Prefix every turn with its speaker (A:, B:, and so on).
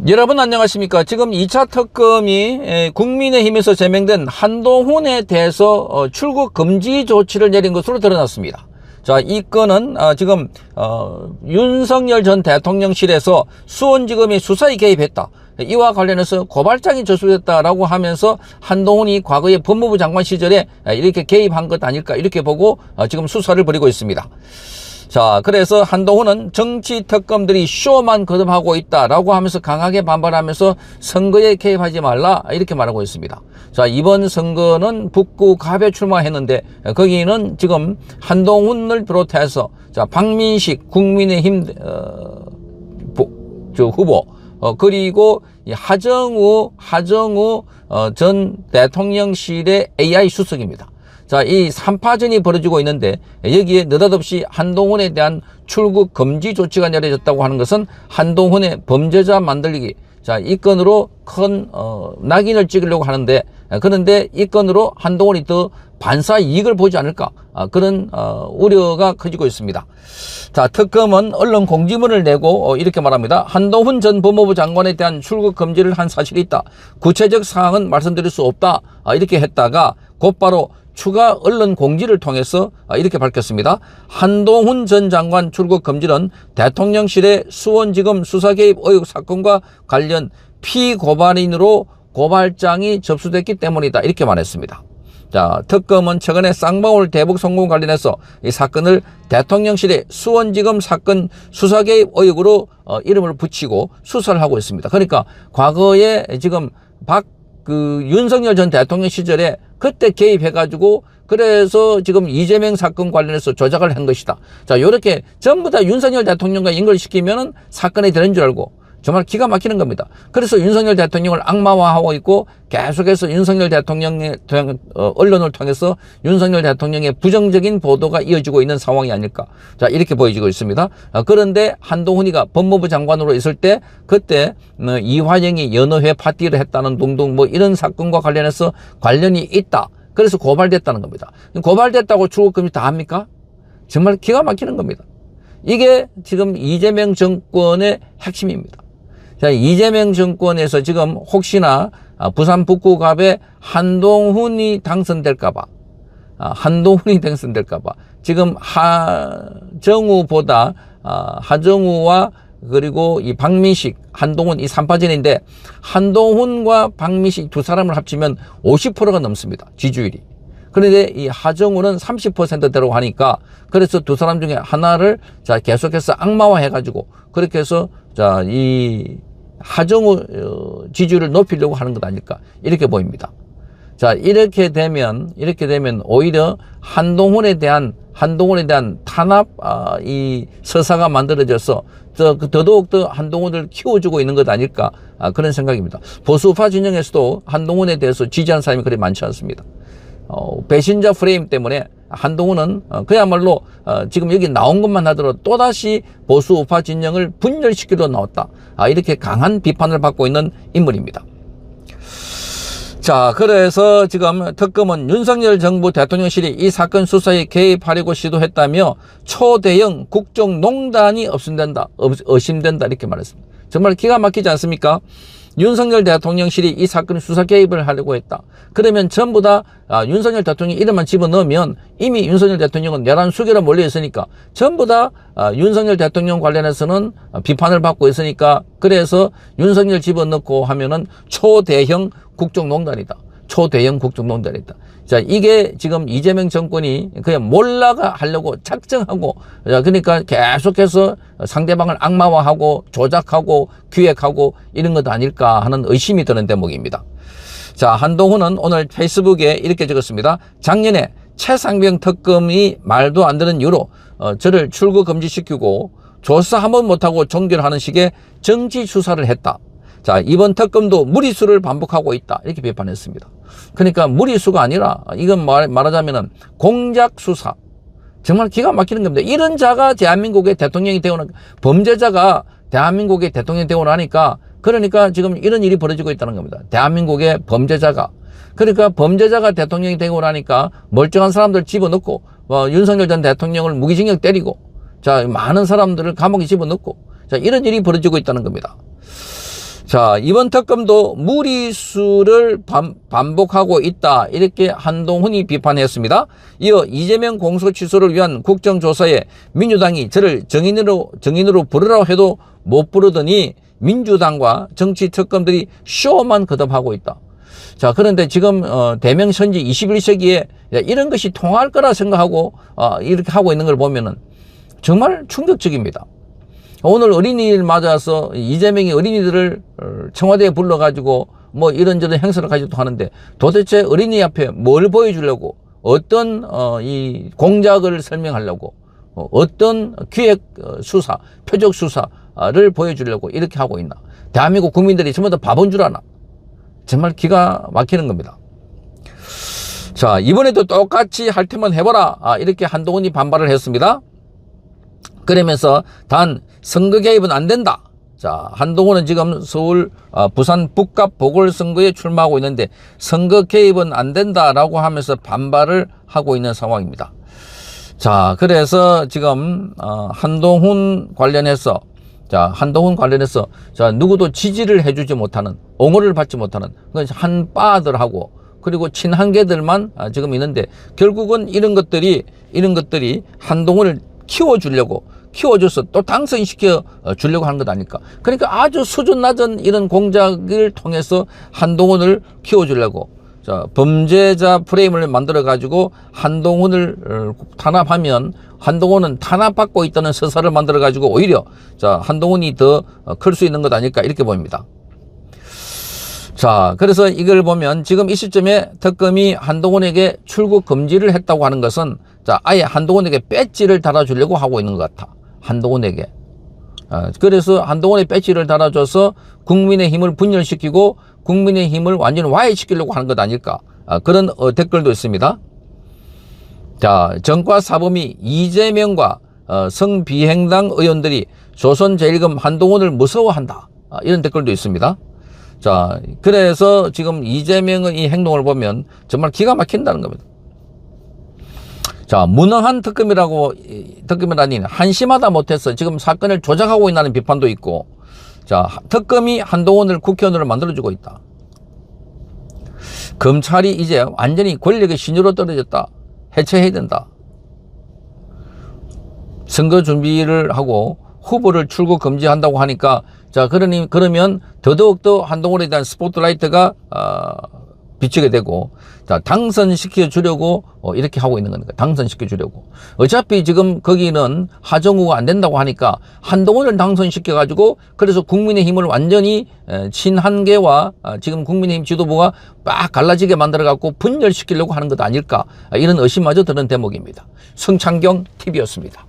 A: 여러분 안녕하십니까. 지금 2차 특검이 국민의힘에서 제명된 한동훈에 대해서 출국 금지 조치를 내린 것으로 드러났습니다. 자, 이 건은 지금 윤석열 전 대통령실에서 수원지검이 수사에 개입했다, 이와 관련해서 고발장이 접수됐다라고 하면서 한동훈이 과거에 법무부 장관 시절에 이렇게 개입한 것 아닐까, 이렇게 보고 지금 수사를 벌이고 있습니다. 자, 그래서 한동훈은 정치 특검들이 쇼만 거듭하고 있다라고 하면서 강하게 반발하면서 선거에 개입하지 말라, 이렇게 말하고 있습니다. 자, 이번 선거는 북구 갑에 출마했는데 거기는 지금 한동훈을 비롯해서 자, 박민식 국민의힘 후보, 그리고 하정우 전 대통령실의 AI 수석입니다. 자, 이 3파전이 벌어지고 있는데 여기에 느닷없이 한동훈에 대한 출국 금지 조치가 내려졌다고 하는 것은 한동훈의 범죄자 만들기, 자, 이 건으로 큰 낙인을 찍으려고 하는데, 그런데 이 건으로 한동훈이 더 반사 이익을 보지 않을까, 그런 우려가 커지고 있습니다. 자, 특검은 언론 공지문을 내고 이렇게 말합니다. 한동훈 전 법무부 장관에 대한 출국 금지를 한 사실이 있다. 구체적 사항은 말씀드릴 수 없다, 이렇게 했다가 곧바로 추가 언론 공지를 통해서 이렇게 밝혔습니다. 한동훈 전 장관 출국 금지는 대통령실의 수원지검 수사 개입 의혹 사건과 관련 피고발인으로 고발장이 접수됐기 때문이다, 이렇게 말했습니다. 자, 특검은 최근에 쌍방울 대북 성공 관련해서 이 사건을 대통령실의 수원지검 사건 수사 개입 의혹으로 이름을 붙이고 수사를 하고 있습니다. 그러니까 과거에 지금 윤석열 전 대통령 시절에 그때 개입해가지고 그래서 지금 이재명 사건 관련해서 조작을 한 것이다. 자, 요렇게 전부 다 윤석열 대통령과 연결시키면은 사건이 되는 줄 알고 정말 기가 막히는 겁니다. 그래서 윤석열 대통령을 악마화하고 있고 계속해서 윤석열 대통령의 언론을 통해서 윤석열 대통령의 부정적인 보도가 이어지고 있는 상황이 아닐까. 자, 이렇게 보여지고 있습니다. 그런데 한동훈이가 법무부 장관으로 있을 때 그때 이화영이 연어회 파티를 했다는 등등 이런 사건과 관련해서 관련이 있다. 그래서 고발됐다는 겁니다. 고발됐다고 출국금지 다 합니까? 정말 기가 막히는 겁니다. 이게 지금 이재명 정권의 핵심입니다. 자, 이재명 정권에서 지금 혹시나 부산 북구갑에 한동훈이 당선될까봐, 지금 하정우와 그리고 이 박민식, 한동훈 이 3파전인데 한동훈과 박민식 두 사람을 합치면 50%가 넘습니다, 지지율이. 그런데 이 하정우는 30%대로 하니까 그래서 두 사람 중에 하나를 자, 계속해서 악마화 해가지고 그렇게 해서 자, 이 하정우 지지율을 높이려고 하는 것 아닐까, 이렇게 보입니다. 자, 이렇게 되면 오히려 한동훈에 대한 탄압 이 서사가 만들어져서 더더욱 더 한동훈을 키워주고 있는 것 아닐까, 그런 생각입니다. 보수파 진영에서도 한동훈에 대해서 지지하는 사람이 그리 많지 않습니다. 배신자 프레임 때문에 한동훈은 그야말로 지금 여기 나온 것만 하더라도 또다시 보수 우파 진영을 분열시키려 나왔다, 이렇게 강한 비판을 받고 있는 인물입니다. 자, 그래서 지금 특검은 윤석열 정부 대통령실이 이 사건 수사에 개입하려고 시도했다며 초대형 국정농단이 의심된다, 이렇게 말했습니다. 정말 기가 막히지 않습니까? 윤석열 대통령실이 이 사건 수사 개입을 하려고 했다. 그러면 전부 다 윤석열 대통령 이름만 집어넣으면 이미 윤석열 대통령은 내란 수개로 몰려 있으니까 전부 다 윤석열 대통령 관련해서는 비판을 받고 있으니까, 그래서 윤석열 집어넣고 하면은 초대형 국정농단이다. 자, 이게 지금 이재명 정권이 그냥 몰라가 하려고 작정하고, 그러니까 계속해서 상대방을 악마화하고 조작하고 기획하고 이런 것 아닐까 하는 의심이 드는 대목입니다. 자, 한동훈은 오늘 페이스북에 이렇게 적었습니다. 작년에 최상병 특검이 말도 안 되는 이유로 저를 출국 금지시키고 조사 한 번 못하고 종결하는 식의 정치 수사를 했다. 자, 이번 특검도 무리수를 반복하고 있다, 이렇게 비판했습니다. 그러니까 무리수가 아니라 이건 말하자면은 공작 수사. 정말 기가 막히는 겁니다. 이런 자가 대한민국의 대통령이 되고, 범죄자가 대한민국의 대통령이 되고 나니까, 그러니까 지금 이런 일이 벌어지고 있다는 겁니다. 대한민국의 범죄자가. 그러니까 범죄자가 대통령이 되고 나니까 멀쩡한 사람들 집어넣고, 윤석열 전 대통령을 무기징역 때리고, 자, 많은 사람들을 감옥에 집어넣고, 자, 이런 일이 벌어지고 있다는 겁니다. 자, 이번 특검도 무리수를 반복하고 있다. 이렇게 한동훈이 비판했습니다. 이어 이재명 공소 취소를 위한 국정조사에 민주당이 저를 정인으로 부르라고 해도 못 부르더니 민주당과 정치 특검들이 쇼만 거듭하고 있다. 자, 그런데 지금 대명선지 21세기에 이런 것이 통할 거라 생각하고 이렇게 하고 있는 걸 보면은 정말 충격적입니다. 오늘 어린이를 맞아서 이재명이 어린이들을 청와대에 불러가지고 뭐 이런저런 행사를 가지고 하는데 도대체 어린이 앞에 뭘 보여주려고, 어떤 이 공작을 설명하려고, 어떤 기획 수사, 표적 수사를 보여주려고 이렇게 하고 있나. 대한민국 국민들이 전부 다 바본 줄 아나. 정말 기가 막히는 겁니다. 자, 이번에도 똑같이 할 테면 해봐라. 이렇게 한동훈이 반발을 했습니다. 그러면서 단 선거 개입은 안 된다. 자, 한동훈은 지금 서울, 부산 북갑 보궐선거에 출마하고 있는데 선거 개입은 안 된다라고 하면서 반발을 하고 있는 상황입니다. 자, 그래서 지금 한동훈 관련해서 누구도 지지를 해주지 못하는, 옹호를 받지 못하는 한빠들하고 그리고 친한계들만 지금 있는데 결국은 이런 것들이 한동훈을 키워줘서 또 당선시켜 주려고 하는 것 아닐까. 그러니까 아주 수준 낮은 이런 공작을 통해서 한동훈을 키워주려고, 자, 범죄자 프레임을 만들어 가지고 한동훈을 탄압하면 한동훈은 탄압받고 있다는 서사를 만들어 가지고 오히려 자, 한동훈이 더 클 수 있는 것 아닐까 이렇게 보입니다. 자, 그래서 이걸 보면 지금 이 시점에 특검이 한동훈에게 출국 금지를 했다고 하는 것은 자, 아예 한동훈에게 배지를 달아주려고 하고 있는 것 같아. 한동훈에게. 그래서 한동훈의 배지를 달아줘서 국민의힘을 분열시키고 국민의힘을 완전히 와해시키려고 하는 것 아닐까. 그런 댓글도 있습니다. 자, 정과 사범이 이재명과 성비행당 의원들이 조선제일금 한동훈을 무서워한다. 이런 댓글도 있습니다. 자, 그래서 지금 이재명의 이 행동을 보면 정말 기가 막힌다는 겁니다. 자, 무능한 특검이라니 한심하다 못해서 지금 사건을 조작하고 있다는 비판도 있고, 자, 특검이 한동훈을 국회의원으로 만들어주고 있다. 검찰이 이제 완전히 권력의 신유로 떨어졌다. 해체해야 된다. 선거 준비를 하고 후보를 출국 금지한다고 하니까, 자, 그러면 더더욱더 한동훈에 대한 스포트라이트가 비추게 되고, 자, 당선시켜 주려고 이렇게 하고 있는 겁니다. 당선시켜 주려고. 어차피 지금 거기는 하정우가 안 된다고 하니까 한동훈을 당선시켜 가지고, 그래서 국민의힘을 완전히 친한계와 지금 국민의힘 지도부가 막 갈라지게 만들어 갖고 분열시키려고 하는 것 아닐까, 이런 의심마저 드는 대목입니다. 성창경 TV였습니다.